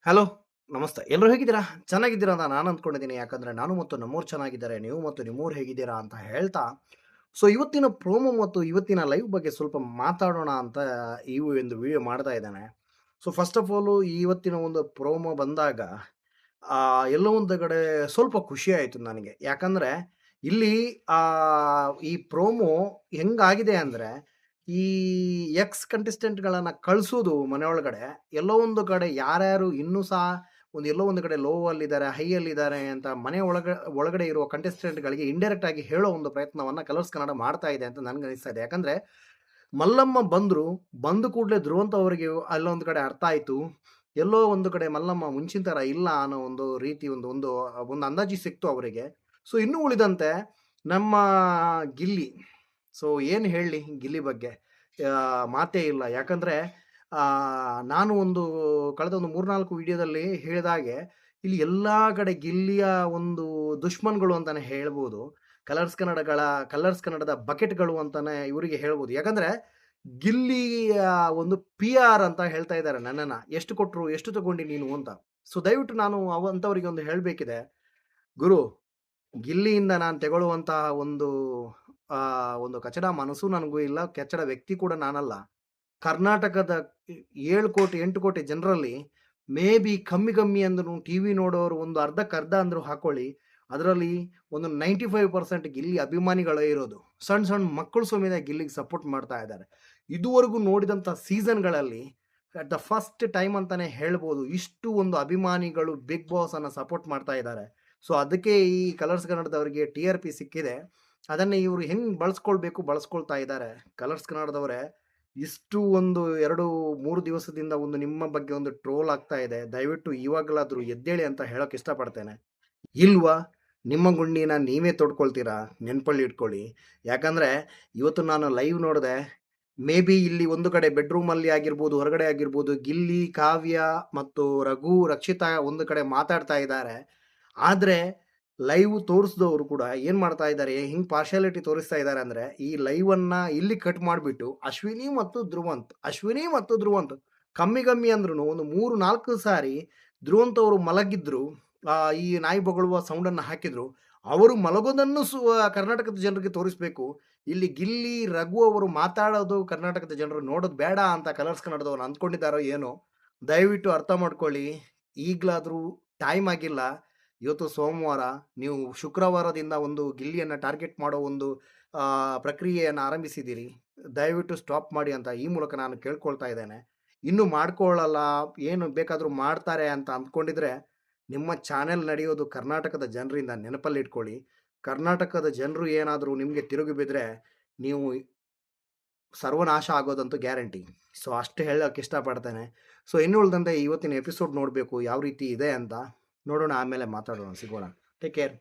Hello, ನಮಸ್ತೆ. ಎಲ್ಲರೂ ಹೇಗಿದ್ದೀರಾ? ಚೆನ್ನಾಗಿದ್ದೀರಾ ಅಂತ ನಾನು ಅಂದ್ಕೊಂಡಿದ್ದೀನಿ. ಯಾಕಂದ್ರೆ ನಾನು ಮತ್ತು ನಮ್ಮೋರು ಚೆನ್ನಾಗಿದ್ದಾರೆ. ನೀವು ಮತ್ತು ನಿಮ್ಮೋರು ಹೇಗಿದ್ದೀರಾ ಅಂತ ಹೇಳ್ತಾ, ಇವತ್ತಿನ ಪ್ರೋಮೋ ಮತ್ತು ಇವತ್ತಿನ ಲೈವ್ ಬಗ್ಗೆ ಸ್ವಲ್ಪ ಮಾತಾಡೋಣ ಅಂತ ಈ ಒಂದು ವಿಡಿಯೋ ಮಾಡ್ತಾ ಇದ್ದೇನೆ. ಫಸ್ಟ್ ಆಫ್ ಆಲು ಇವತ್ತಿನ ಒಂದು ಪ್ರೋಮೋ ಬಂದಾಗ ಎಲ್ಲೋ ಒಂದು ಕಡೆ ಸ್ವಲ್ಪ ಖುಷಿ ಆಯಿತು ನನಗೆ. ಯಾಕಂದ್ರೆ ಇಲ್ಲಿ ಈ ಪ್ರೋಮೋ ಹೆಂಗಾಗಿದೆ ಅಂದ್ರೆ, ಈ ಎಕ್ಸ್ ಕಂಟೆಸ್ಟೆಂಟ್‌ಗಳನ್ನ ಕಳ್ಸೋದು ಮನೆಯೊಳಗಡೆ, ಎಲ್ಲೋ ಒಂದು ಕಡೆ ಯಾರ್ಯಾರು ಇನ್ನೂ ಸಹ ಎಲ್ಲೋ ಒಂದು ಕಡೆ ಲೋ ಅಲ್ಲಿದ್ದಾರೆ, ಹೈ ಅಲ್ಲಿದ್ದಾರೆ ಅಂತ ಮನೆ ಒಳಗಡೆ ಇರುವ ಕಂಟೆಸ್ಟೆಂಟ್‌ಗಳಿಗೆ ಇಂಡೈರೆಕ್ಟ್ ಆಗಿ ಹೇಳೋ ಒಂದು ಪ್ರಯತ್ನವನ್ನ ಕಲರ್ಸ್ ಕನ್ನಡ ಮಾಡ್ತಾ ಇದೆ ಅಂತ ನನ್ಗನಿಸ್ತಾ ಇದೆ. ಯಾಕಂದ್ರೆ ಮಲ್ಲಮ್ಮ ಬಂದ್ರು, ಬಂದ ಕೂಡಲೇ ಧ್ರುವಂತ್ ಅವರಿಗೆ ಅಲ್ಲೊಂದು ಕಡೆ ಅರ್ಥ ಆಯ್ತು. ಎಲ್ಲೋ ಒಂದು ಕಡೆ ಮಲ್ಲಮ್ಮ ಮುಂಚಿನ ಥರ ಇಲ್ಲ ಅನ್ನೋ ಒಂದು ರೀತಿ ಒಂದು ಒಂದು ಒಂದು ಅಂದಾಜಿ ಸಿಕ್ತು ಅವರಿಗೆ. ಇನ್ನು ಉಳಿದಂತೆ ನಮ್ಮ ಗಿಲ್ಲಿ. ಏನು ಹೇಳಲಿ ಗಿಲ್ಲಿ ಬಗ್ಗೆ? ಮಾತೇ ಇಲ್ಲ. ಯಾಕಂದ್ರೆ ನಾನು ಕಳೆದ ಒಂದು 3, 4 ವಿಡಿಯೋದಲ್ಲಿ ಹೇಳಿದಾಗೆ, ಇಲ್ಲಿ ಎಲ್ಲಾ ಕಡೆ ಗಿಲ್ಲಿಯ ಒಂದು ದುಶ್ಮನ್‌ಗಳು ಅಂತಾನೆ ಹೇಳ್ಬೋದು. ಕಲರ್ಸ್ ಕನ್ನಡದ ಬಕೆಟ್‌ಗಳು ಅಂತಾನೆ ಇವರಿಗೆ ಹೇಳ್ಬೋದು. ಯಾಕಂದ್ರೆ ಗಿಲ್ಲಿಯ ಒಂದು ಪಿ.ಆರ್. ಅಂತ ಹೇಳ್ತಾ ಇದ್ದಾರೆ ನನ್ನನ್ನ. ಎಷ್ಟು ಕೊಟ್ರು? ಎಷ್ಟು ತಗೊಂಡಿ ನೀನು ಅಂತ. ದಯವಿಟ್ಟು ನಾನು ಅಂಥವರಿಗೆ ಒಂದು ಹೇಳಬೇಕಿದೆ. ಗುರು, ಗಿಲ್ಲಿಯಿಂದ ನಾನು ತೆಗೊಳ್ಳುವಂತಹ ಒಂದು ಕಚಡ ಮನಸ್ಸು ನನಗೂ ಇಲ್ಲ. ಕಚಡ ವ್ಯಕ್ತಿ ಕೂಡ ನಾನಲ್ಲ. ಕರ್ನಾಟಕದ 7 ಕೋಟಿ, 8 ಕೋಟಿ ಜನರಲ್ಲಿ ಬಿ ಕಮ್ಮಿ ಅಂದ್ರೂ ಟಿವಿ ನೋಡೋರು ಒಂದು ಅರ್ಧಕ್ಕರ್ಧ ಅಂದ್ರು ಹಾಕೊಳ್ಳಿ. ಅದರಲ್ಲಿ ಒಂದು 95% ಗಿಲ್ಲಿ ಅಭಿಮಾನಿಗಳೇ ಇರೋದು. ಸಣ್ಣ ಸಣ್ಣ ಮಕ್ಕಳು ಸಮೇತ ಗಿಲ್ಲಿಗೆ ಸಪೋರ್ಟ್ ಮಾಡ್ತಾ ಇದ್ದಾರೆ. ಇದುವರೆಗೂ ನೋಡಿದಂಥ ಸೀಸನ್‌ಗಳಲ್ಲಿ ಅಟ್ ದ ಫಸ್ಟ್ ಟೈಮ್ ಅಂತಾನೆ ಹೇಳ್ಬೋದು. ಇಷ್ಟು ಒಂದು ಅಭಿಮಾನಿಗಳು ಬಿಗ್ ಬಾಸ್ ಅನ್ನ ಸಪೋರ್ಟ್ ಮಾಡ್ತಾ ಇದ್ದಾರೆ. ಅದಕ್ಕೆ ಈ ಕಲರ್ಸ್ ಕನ್ನಡದವರಿಗೆ ಟಿ.ಆರ್.ಪಿ ಸಿಕ್ಕಿದೆ. ಅದನ್ನೇ ಇವರು ಹೆಂಗ್ ಬಳಸ್ಕೊಳ್ತಾ ಇದ್ದಾರೆ. ಕಲರ್ಸ್ ಕನ್ನಡದವರೇ ಇಷ್ಟು 2, 3 ದಿವಸದಿಂದ ನಿಮ್ಮ ಬಗ್ಗೆ ಒಂದು ಟ್ರೋಲ್ ಆಗ್ತಾ ಇದೆ. ದಯವಿಟ್ಟು ಇವಾಗಲಾದರೂ ಎದ್ದೇಳಿ ಅಂತ ಹೇಳೋಕೆ ಇಷ್ಟಪಡ್ತೇನೆ. ಇಲ್ವಾ? ನಿಮ್ಮ ಗುಂಡಿನ ನೀವೇ ತೊಡ್ಕೊಳ್ತೀರಾ? ನೆನಪಲ್ಲಿ ಇಟ್ಕೊಳ್ಳಿ. ಯಾಕಂದ್ರೆ ಇವತ್ತು ನಾನು ಲೈವ್ ನೋಡಿದೆ. ಬಿ ಇಲ್ಲಿ ಒಂದು ಕಡೆ ಬೆಡ್‌ರೂಮಲ್ಲಿ ಆಗಿರ್ಬೋದು, ಹೊರಗಡೆ ಆಗಿರ್ಬೋದು, ಗಿಲ್ಲಿ, ಕಾವ್ಯ ಮತ್ತು ರಘು, ರಕ್ಷಿತಾ ಒಂದು ಕಡೆ ಮಾತಾಡ್ತಾ ಇದ್ದಾರೆ. ಆದ್ರೆ ಲೈವ್ ತೋರಿಸಿದವರು ಕೂಡ ಏನ್ ಮಾಡ್ತಾ ಇದ್ದಾರೆ, ಹಿಂಗ್ ಪಾರ್ಶಿಯಾಲಿಟಿ ತೋರಿಸ್ತಾ ಇದ್ದಾರೆ ಅಂದ್ರೆ, ಈ ಲೈವನ್ನ ಇಲ್ಲಿ ಕಟ್ ಮಾಡಿಬಿಟ್ಟು ಅಶ್ವಿನಿ ಮತ್ತು ಧ್ರುವಂತ್ ಕಮ್ಮಿ ಅಂದ್ರೂ ಒಂದು 3, 4 ಸಾರಿ ಧ್ರುವಂತ್ ಅವರು ಮಲಗಿದ್ರು. ಈ ನಾಯಿ ಬೊಗಳುವ ಸೌಂಡನ್ನು ಹಾಕಿದ್ರು. ಅವರು ಮಲಗೋದನ್ನು ಕರ್ನಾಟಕದ ಜನರಿಗೆ ತೋರಿಸ್ಬೇಕು. ಇಲ್ಲಿ ಗಿಲ್ಲಿ, ರಘು ಅವರು ಮಾತಾಡೋದು ಕರ್ನಾಟಕದ ಜನರು ನೋಡೋದು ಬೇಡ ಅಂತ ಕಲರ್ಸ್ ಕನ್ನಡದವ್ರು ಅಂದ್ಕೊಂಡಿದ್ದಾರೋ ಏನೋ? ದಯವಿಟ್ಟು ಅರ್ಥ ಮಾಡ್ಕೊಳ್ಳಿ. ಈಗಲಾದರೂ ಟೈಮ್ ಆಗಿಲ್ಲ. ಇವತ್ತು ಸೋಮವಾರ. ನೀವು ಶುಕ್ರವಾರದಿಂದ ಒಂದು ಗಿಲ್ಲಿಯನ್ನು ಟಾರ್ಗೆಟ್ ಮಾಡೋ ಒಂದು ಪ್ರಕ್ರಿಯೆಯನ್ನು ಆರಂಭಿಸಿದ್ದೀರಿ. ದಯವಿಟ್ಟು ಸ್ಟಾಪ್ ಮಾಡಿ ಅಂತ ಈ ಮೂಲಕ ನಾನು ಕೇಳ್ಕೊಳ್ತಾ ಇದ್ದೇನೆ. ಇನ್ನೂ ಮಾಡ್ಕೊಳ್ಳಲ್ಲ, ಏನು ಬೇಕಾದರೂ ಮಾಡ್ತಾರೆ ಅಂತ ಅಂದ್ಕೊಂಡಿದ್ರೆ, ನಿಮ್ಮ ಚಾನೆಲ್ ನಡೆಯೋದು ಕರ್ನಾಟಕದ ಜನರಿಂದ, ನೆನಪಲ್ಲಿಟ್ಕೊಳ್ಳಿ. ಕರ್ನಾಟಕದ ಜನರು ಏನಾದರೂ ನಿಮಗೆ ತಿರುಗಿ ಬಿದ್ದರೆ, ನೀವು ಸರ್ವನಾಶ ಆಗೋದಂತೂ ಗ್ಯಾರಂಟಿ. ಅಷ್ಟು ಹೇಳೋಕ್ಕೆ ಇಷ್ಟಪಡ್ತೇನೆ. ಇನ್ನು ಉಳಿದಂತೆ ಇವತ್ತಿನ ಎಪಿಸೋಡ್ ನೋಡಬೇಕು ಯಾವ ರೀತಿ ಇದೆ ಅಂತ. ನೋಡೋಣ, ಆಮೇಲೆ ಮಾತಾಡೋಣ, ಸಿಗೋಣ. Take care.